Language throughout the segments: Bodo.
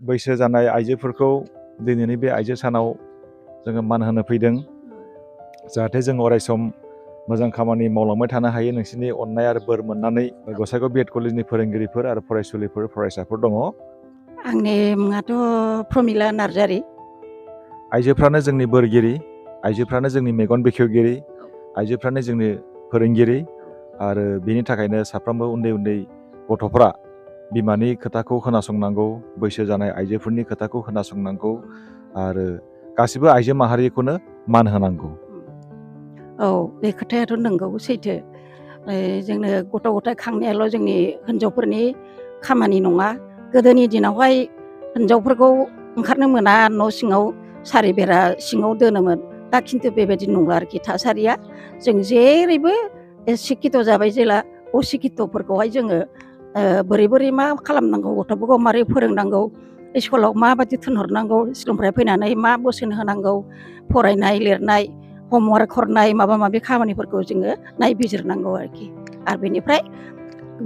बैसो जानाय आइजोफोरखौ दिनैनि बे आइजो सानाव जोङो मान होनो फैदों जाहाथे जों अरायसम मोजां खामानि मावलांबाय थानो हायो नोंसिनि अननाय आरो बोर मोननानै गसाइगाव बिएड कलेजनि फोरोंगिरिफोर आरो फरायसुलिफोर फरायसाफोर दङ। आंनि मुङाथ' प्रमिला नार्जारि। आइजोफ्रानो जोंनि बोरगिरि, आइजोफ्रानो जोंनि मेगन बेखेवगिरि, आइजोफ्रानो जोंनि फोरोंगिरि आरो बेनि थाखायनो साफ्रोमबो उन्दै उन्दै गथ'फ्रा बिमानि खोथाखौ खोनासंनांगौ, बैसो जानाय आइजोफोरनि खोथाखौ खोनासंनांगौ आरो गासिबो आइजो माहारिखौनो मान होनांगौ। औ बे खोथायाथ' नंगौ सैथो। जोंनो गथ' गथाय खांनायाल' जोंनि हिनजावफोरनि खामानि नङा। गोदोनि दिनावहाय हिनजावफोरखौ ओंखारनो मोना, न' सिङाव सारि बेरा सिङाव दोनोमोन। दा खिन्थु बेबायदि नंला आरोखि थासारिया। जों जेरैबो सिखिथ' जाबाय जेला असिखिथ'फोरखौहाय जोङो बोरै बोरै मा खालामनांगौ, गथ'फोरखौ मारै फोरोंनांगौ, स्कुलाव माबायदि थिनहरनांगौ, स्कुलनिफ्राय फैनानै मा बोसोन होनांगौ, फरायनाय लिरनाय हमवार्क हरनाय माबा माबि खामानिफोरखौ जोङो नायबिजिरनांगौ आरोखि। आरो बेनिफ्राय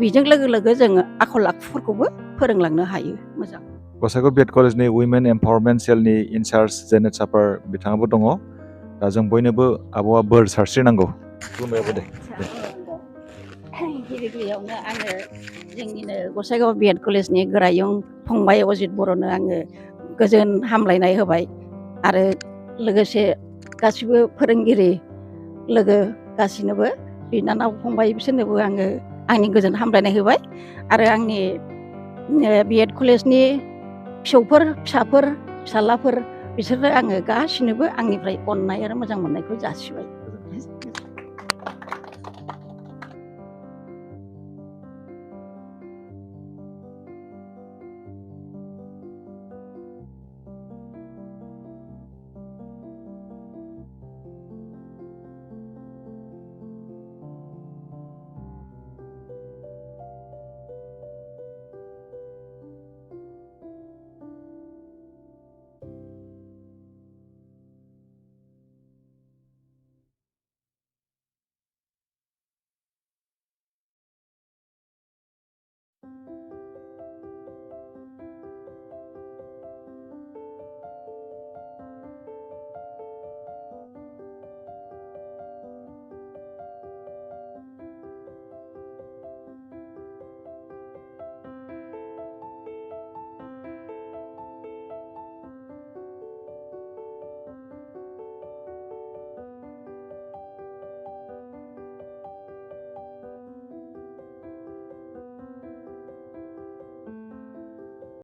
बेजों लोगो लोगो जोङो आखल आखुफोरखौबो फोरोंलांनो हायो मोजां। गसाइगाव बिएड कलेजनि उइमेन एम्पावारमेन्ट सेलनि इनचार्ज जेनेट सापार बिथाङाबो दङ। दा जों बयनोबो आब'आ बोर सारस्रिनांगौ। खुलुमबाय दे। गिबि गिबियावनो आङो जोंनिनो गसाइगाव बिएड कलेजनि गोरायुं फंबाय अजित बर'नो आङो गोजोन हामलायनाय होबाय आरो लोगोसे गासिबो फोरोंगिरि लोगो गासिनोबो बिनानाव फंबाय बिसोरनोबो आङो आंनि गोजोन हामलायनाय होबाय आरो आंनि बिएड कलेजनि फिसौफोर, फिसाफोर, फिसालाफोर बिसोरनो आङो गासिनोबो आंनिफ्राय अननाय आरो मोजां मोननायखौ जासिबाय।